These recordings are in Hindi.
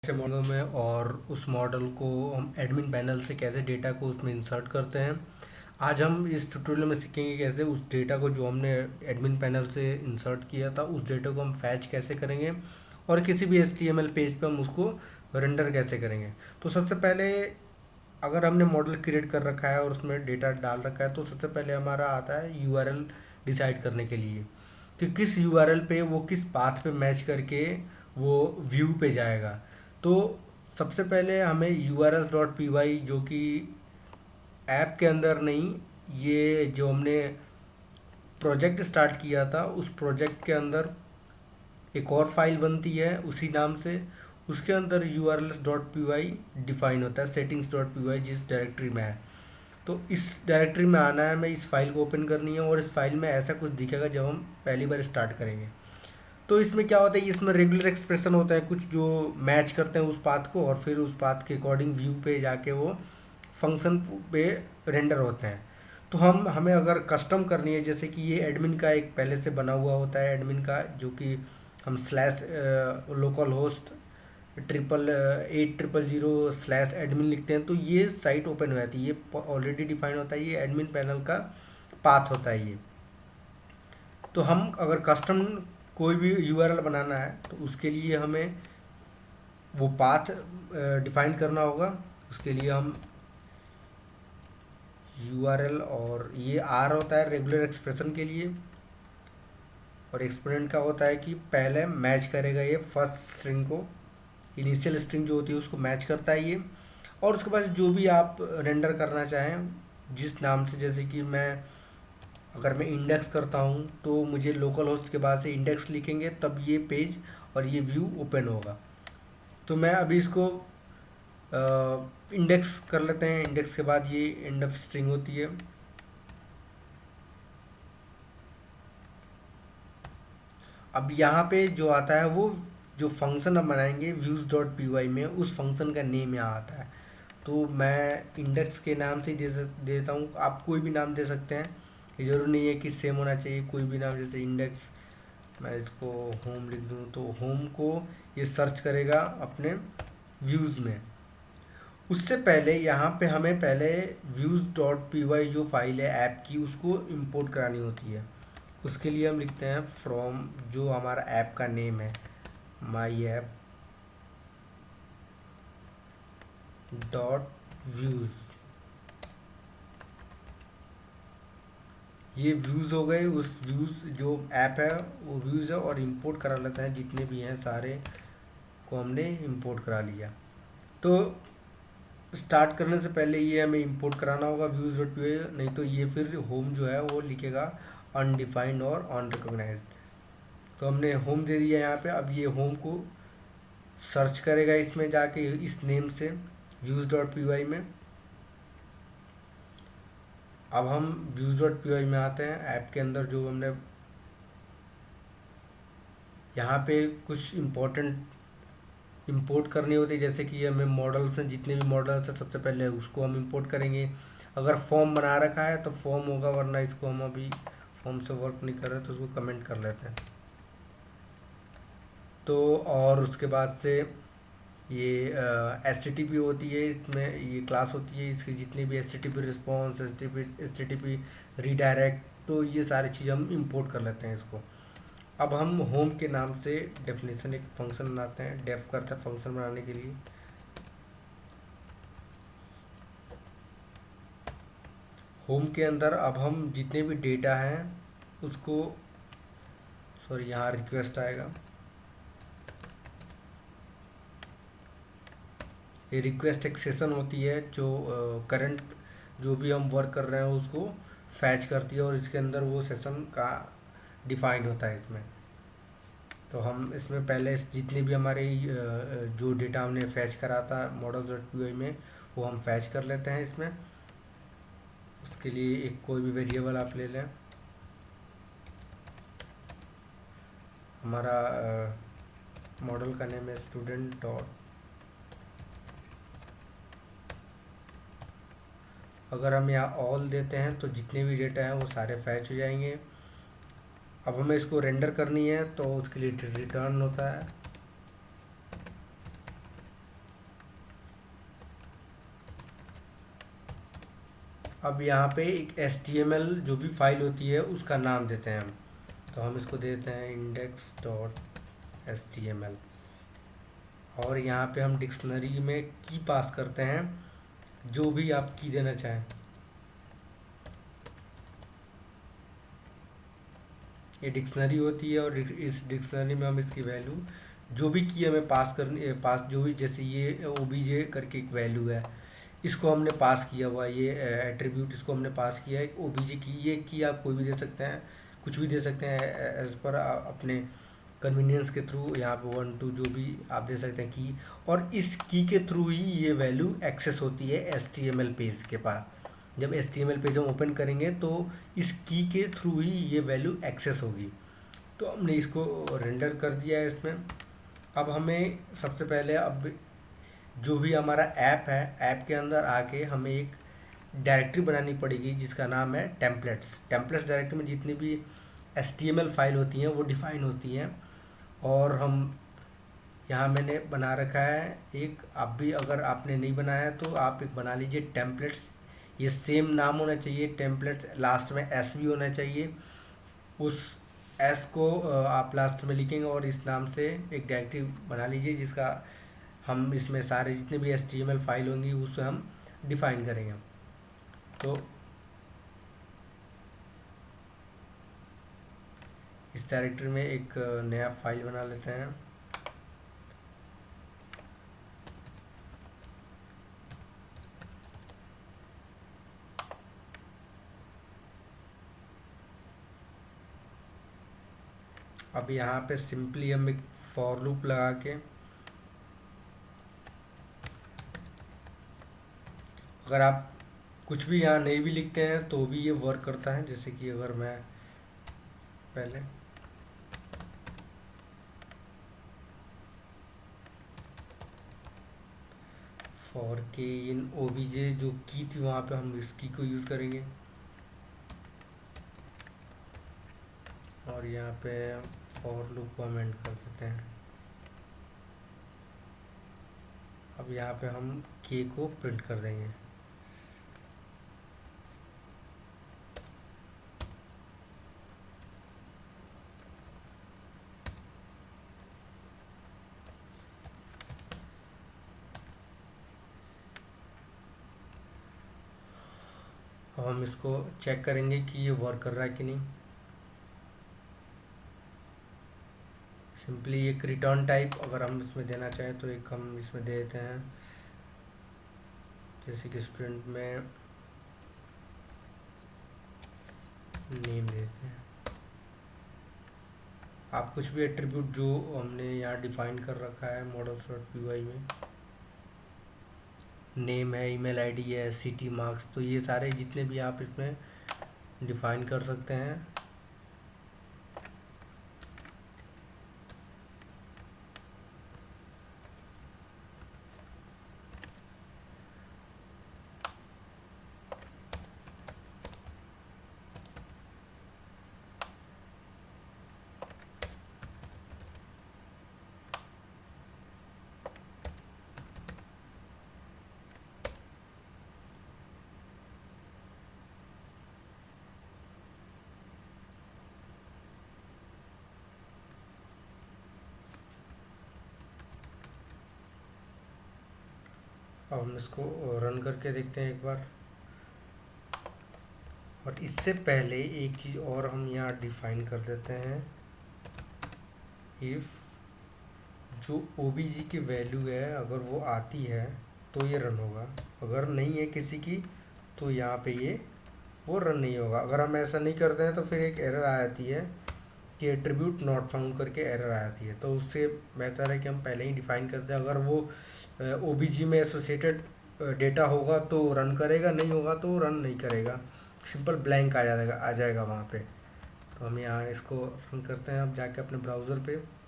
ऐसे मॉडल में और उस मॉडल को हम एडमिन पैनल से कैसे डेटा को उसमें इंसर्ट करते हैं। आज हम इस ट्यूटोरियल में सीखेंगे कैसे उस डेटा को जो हमने एडमिन पैनल से इंसर्ट किया था उस डेटा को हम फैच कैसे करेंगे और किसी भी HTML पेज पे हम उसको रेंडर कैसे करेंगे। तो सबसे पहले अगर हमने मॉडल क्रिएट कर रखा है और उसमें डेटा डाल रखा है तो सबसे पहले हमारा आता है URL डिसाइड करने के लिए कि किस URL पे वो किस पाथ पे मैच करके वो व्यू पे जाएगा। तो सबसे पहले हमें urls.py जो कि ऐप के अंदर नहीं, ये जो हमने प्रोजेक्ट स्टार्ट किया था उस प्रोजेक्ट के अंदर एक और फाइल बनती है उसी नाम से। उसके अंदर urls.py डिफाइन होता है, settings.py जिस डायरेक्टरी में है। तो इस डायरेक्टरी में आना है, हमें इस फाइल को ओपन करनी है और इस फाइल में ऐसा कुछ दिखेगा जब हम पहली बार स्टार्ट करेंगे। तो इसमें क्या होता है, इसमें रेगुलर एक्सप्रेशन होता है कुछ जो मैच करते हैं उस पाथ को और फिर उस पाथ के अकॉर्डिंग व्यू पे जाके वो फंक्शन पे रेंडर होते हैं। तो हमें अगर कस्टम करनी है, जैसे कि ये एडमिन का एक पहले से बना हुआ होता है एडमिन का, जो कि हम स्लैश लोकल होस्ट 800 लिखते हैं तो ये साइट ओपन हो जाती है। ये ऑलरेडी डिफाइन होता है, ये एडमिन पैनल का पाथ होता है ये। तो हम अगर कस्टम कोई भी URL बनाना है तो उसके लिए हमें वो पाथ डिफाइन करना होगा। उसके लिए हम URL, और ये R होता है रेगुलर एक्सप्रेशन के लिए, और एक्सपोनेंट का होता है कि पहले मैच करेगा ये फर्स्ट स्ट्रिंग को, इनिशियल स्ट्रिंग जो होती है उसको मैच करता है ये। और उसके बाद जो भी आप रेंडर करना चाहें जिस नाम से, जैसे कि अगर मैं इंडेक्स करता हूँ तो मुझे लोकल होस्ट के बाद से इंडेक्स लिखेंगे तब ये पेज और ये व्यू ओपन होगा। तो मैं अभी इसको इंडेक्स कर लेते हैं। इंडेक्स के बाद ये एंड ऑफ स्ट्रिंग होती है। अब यहाँ पे जो आता है वो जो फंक्शन हम बनाएंगे views.py में, उस फंक्शन का नेम यहाँ आता है। तो मैं इंडेक्स के नाम से ही देता हूँ, आप कोई भी नाम दे सकते हैं, ये जरूरी नहीं है कि सेम होना चाहिए। कोई भी नाम, जैसे इंडेक्स, मैं इसको होम लिख दूँ तो होम को ये सर्च करेगा अपने व्यूज़ में। उससे पहले यहाँ पे हमें पहले views.py जो फाइल है ऐप की उसको इंपोर्ट करानी होती है। उसके लिए हम लिखते हैं फ्रॉम, जो हमारा ऐप का नेम है, माई ऐप डॉट व्यूज़। ये व्यूज़ हो गए, उस व्यूज़ जो ऐप है वो व्यूज़ है, और इंपोर्ट करा लेते हैं जितने भी हैं सारे को हमने इंपोर्ट करा लिया। तो स्टार्ट करने से पहले ये हमें इंपोर्ट कराना होगा views.py, नहीं तो ये फिर होम जो है वो लिखेगा अनडिफाइंड और अनरिकॉग्नाइज्ड। तो हमने होम दे दिया यहाँ पे। अब ये होम को सर्च करेगा इसमें जाके इस नेम से views.py में। अब हम views.py में आते हैं, ऐप के अंदर जो हमने यहाँ पे कुछ इंपोर्ट करनी होती है, जैसे कि हमें मॉडल्स में जितने भी मॉडल्स हैं सबसे पहले उसको हम इंपोर्ट करेंगे। अगर फॉर्म बना रखा है तो फॉर्म होगा, वरना इसको हम अभी फॉर्म से वर्क नहीं कर रहे तो उसको कमेंट कर लेते हैं। तो और उसके बाद से ये HTTP होती है, इसमें ये क्लास होती है, इसकी जितनी भी HTTP रिस्पॉन्स, HTTP रीडायरेक्ट, तो ये सारी चीज़ हम इंपोर्ट कर लेते हैं इसको। अब हम होम के नाम से डेफिनेशन एक फंक्शन बनाते हैं, डेफ करते हैं फंक्शन बनाने के लिए। होम के अंदर अब हम जितने भी डेटा हैं उसको, सॉरी यहाँ रिक्वेस्ट आएगा, ये रिक्वेस्ट एक सेशन होती है जो करंट जो भी हम वर्क कर रहे हैं उसको फैच करती है, और इसके अंदर वो सेशन का डिफाइंड होता है इसमें। तो हम इसमें पहले जितने भी हमारे जो डेटा हमने फैच करा था models.py में वो हम फैच कर लेते हैं इसमें। उसके लिए एक कोई भी वेरिएबल आप ले लें। हमारा मॉडल का नेम है स्टूडेंट डॉट, अगर हम यहाँ ऑल देते हैं तो जितने भी डेटा हैं वो सारे फैच हो जाएंगे। अब हमें इसको रेंडर करनी है तो उसके लिए रिटर्न होता है अब यहाँ पे एक HTML जो भी फाइल होती है उसका नाम देते हैं हम। तो हम इसको देते हैं index.html, और यहाँ पे हम डिक्शनरी में की पास करते हैं, जो भी आप की देना चाहें। ये डिक्शनरी होती है और इस डिक्शनरी में हम इसकी वैल्यू जो भी की हमें पास करनी पास जो भी, जैसे ये ओबीजे करके एक वैल्यू है, इसको हमने पास किया हुआ, ये एट्रीब्यूट इसको हमने पास किया है ओबीजे की। ये की आप कोई भी दे सकते हैं, कुछ भी दे सकते हैं एज पर अपने कन्वीनियंस के थ्रू। यहाँ पे 1 2 जो भी आप दे सकते हैं की, और इस की के थ्रू ही ये वैल्यू एक्सेस होती है HTML पेज के पास। जब HTML पेज हम ओपन करेंगे तो इस की के थ्रू ही ये वैल्यू एक्सेस होगी। तो हमने इसको रेंडर कर दिया है इसमें। अब हमें सबसे पहले, अब जो भी हमारा ऐप है, ऐप के अंदर आके हमें एक डायरेक्टरी बनानी पड़ेगी जिसका नाम है टेम्पलेट्स। टेम्पलेट्स डायरेक्टरी में जितनी भी HTML फाइल होती हैं वो डिफाइन होती हैं, और हम यहाँ मैंने बना रखा है एक। आप भी अगर आपने नहीं बनाया है तो आप एक बना लीजिए टेम्पलेट्स। ये सेम नाम होना चाहिए, टेम्पलेट्स, लास्ट में एस भी होना चाहिए। उस एस को आप लास्ट में लिखेंगे और इस नाम से एक डायरेक्टरी बना लीजिए, जिसका हम इसमें सारे जितने भी HTML फाइल होंगी उसे हम डिफाइन करेंगे। तो इस डायरेक्टरी में एक नया फाइल बना लेते हैं। अब यहाँ पे सिंपली हम एक फॉर लूप लगा के, अगर आप कुछ भी यहाँ नहीं भी लिखते हैं तो भी ये वर्क करता है। जैसे कि अगर मैं पहले फॉर के इन ओबीजे जो की थी वहाँ पे हम इस की को यूज़ करेंगे, और यहाँ पे फॉर लूप को हम एंड कर देते हैं। अब यहाँ पे हम के को प्रिंट कर देंगे। अब हम इसको चेक करेंगे कि ये वर्क कर रहा है कि नहीं। सिंपली एक रिटर्न टाइप अगर हम इसमें देना चाहें तो एक हम इसमें दे देते हैं, जैसे कि स्टूडेंट में नेम देते हैं। आप कुछ भी एट्रीब्यूट जो हमने यहाँ डिफाइन कर रखा है models.py में, नेम है, ईमेल आईडी है, सिटी मार्क्स, तो ये सारे जितने भी आप इसमें डिफाइन कर सकते हैं। अब हम इसको रन करके देखते हैं एक बार। और इससे पहले एक चीज़ और हम यहाँ डिफाइन कर देते हैं, इफ़ जो ओबीजी की वैल्यू है अगर वो आती है तो ये रन होगा, अगर नहीं है किसी की तो यहाँ पे ये वो रन नहीं होगा। अगर हम ऐसा नहीं करते हैं तो फिर एक एरर आ जाती है कि एट्रीब्यूट नॉट फाउंड करके एरर आ जाती है। तो उससे बेहतर है कि हम पहले ही डिफाइन करते हैं। अगर वो ओबीजी में एसोसिएटेड डेटा होगा तो रन करेगा, नहीं होगा तो रन नहीं करेगा, सिंपल ब्लैंक आ जाएगा वहाँ पे। तो हम यहाँ इसको रन करते हैं अब जाके अपने ब्राउज़र पे।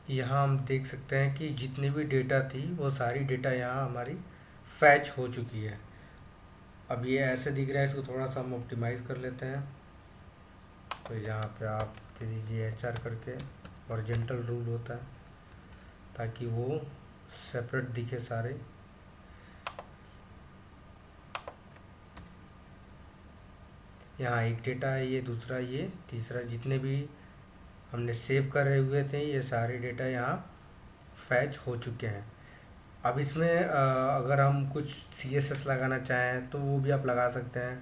यहाँ हम देख सकते हैं कि जितनी भी डेटा थी वो सारी डेटा यहाँ हमारी फैच हो चुकी है। अब ये ऐसे दिख रहा है, इसको थोड़ा सा हम ऑप्टिमाइज़ कर लेते हैं। तो यहाँ पे आप दे दीजिए HR करके, हॉरिजॉन्टल रूल होता है ताकि वो सेपरेट दिखे सारे। यहाँ एक डेटा है, ये दूसरा, ये तीसरा, जितने भी हमने सेव करे हुए थे ये सारे डेटा यहाँ फैच हो चुके हैं। अब इसमें अगर हम कुछ CSS लगाना चाहें तो वो भी आप लगा सकते हैं,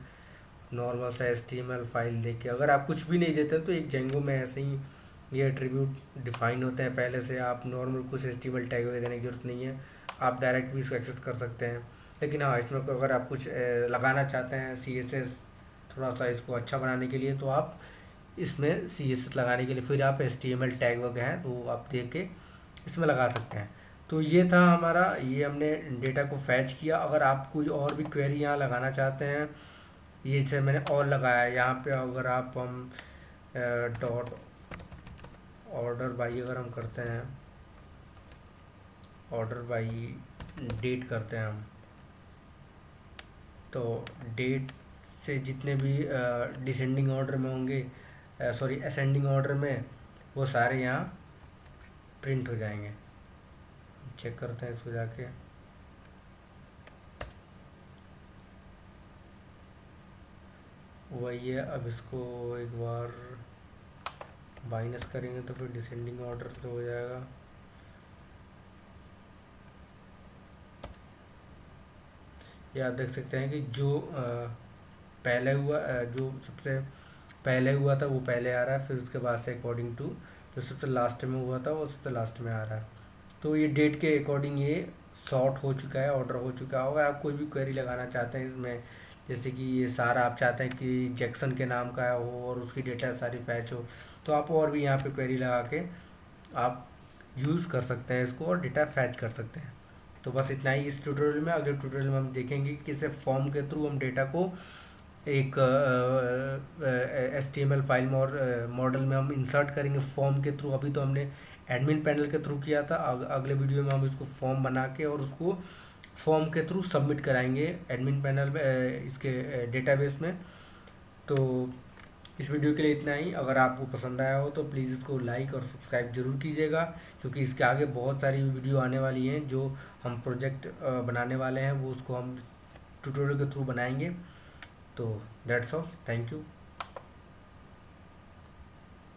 नॉर्मल सा HTML फाइल देके। अगर आप कुछ भी नहीं देते तो एक जेंगो में ऐसे ही ये एट्रीब्यूट डिफाइन होते हैं पहले से, आप नॉर्मल कुछ HTML टैग वगैरह देने की ज़रूरत नहीं है, आप डायरेक्ट भी इसको एक्सेस कर सकते हैं। लेकिन हाँ, इसमें अगर आप कुछ लगाना चाहते हैं CSS थोड़ा सा इसको अच्छा बनाने के लिए, तो आप इसमें CSS लगाने के लिए फिर आप HTML टैग वगैरह हैं तो आप दे के इसमें लगा सकते हैं। तो ये था हमारा, ये हमने डेटा को फैच किया। अगर आप कोई और भी क्वेरी यहाँ लगाना चाहते हैं, ये से मैंने और लगाया है यहाँ पे। अगर आप हम डॉट ऑर्डर बाई अगर हम करते हैं, ऑर्डर बाई डेट करते हैं हम, तो डेट से जितने भी डिसेंडिंग ऑर्डर में होंगे, सॉरी असेंडिंग ऑर्डर में, वो सारे यहाँ प्रिंट हो जाएंगे। चेक करते हैं इसको जाके। वही है, अब इसको एक बार माइनस करेंगे तो फिर डिसेंडिंग ऑर्डर तो हो जाएगा। ये आप देख सकते हैं कि जो पहले हुआ, जो सबसे पहले हुआ था वो पहले आ रहा है, फिर उसके बाद से अकॉर्डिंग टू जो सबसे लास्ट में हुआ था वो सबसे लास्ट में आ रहा है। तो ये डेट के अकॉर्डिंग ये सॉर्ट हो चुका है, ऑर्डर हो चुका है। अगर आप कोई भी क्वेरी लगाना चाहते हैं इसमें, जैसे कि ये सारा आप चाहते हैं कि जैक्सन के नाम का हो और उसकी डेटा सारी पैच हो, तो आप और भी यहाँ पे क्वेरी लगा के आप यूज़ कर सकते हैं इसको और डेटा फैच कर सकते हैं। तो बस इतना ही इस ट्यूटोरियल में। अगले ट्यूटोरियल में हम देखेंगे कि कैसे फॉर्म के थ्रू हम डेटा को एक HTML फाइल में और मॉडल में हम इंसर्ट करेंगे फॉर्म के थ्रू। अभी तो हमने एडमिन पैनल के थ्रू किया था, अगले वीडियो में हम इसको फॉर्म बना के और उसको फॉर्म के थ्रू सबमिट कराएंगे एडमिन पैनल में, इसके डेटाबेस में। तो इस वीडियो के लिए इतना ही। अगर आपको पसंद आया हो तो प्लीज़ इसको लाइक और सब्सक्राइब जरूर कीजिएगा, क्योंकि इसके आगे बहुत सारी वीडियो आने वाली हैं जो हम प्रोजेक्ट बनाने वाले हैं, वो उसको हम ट्यूटोरियल के थ्रू बनाएंगे। तो दैट्स ऑल, थैंक यू।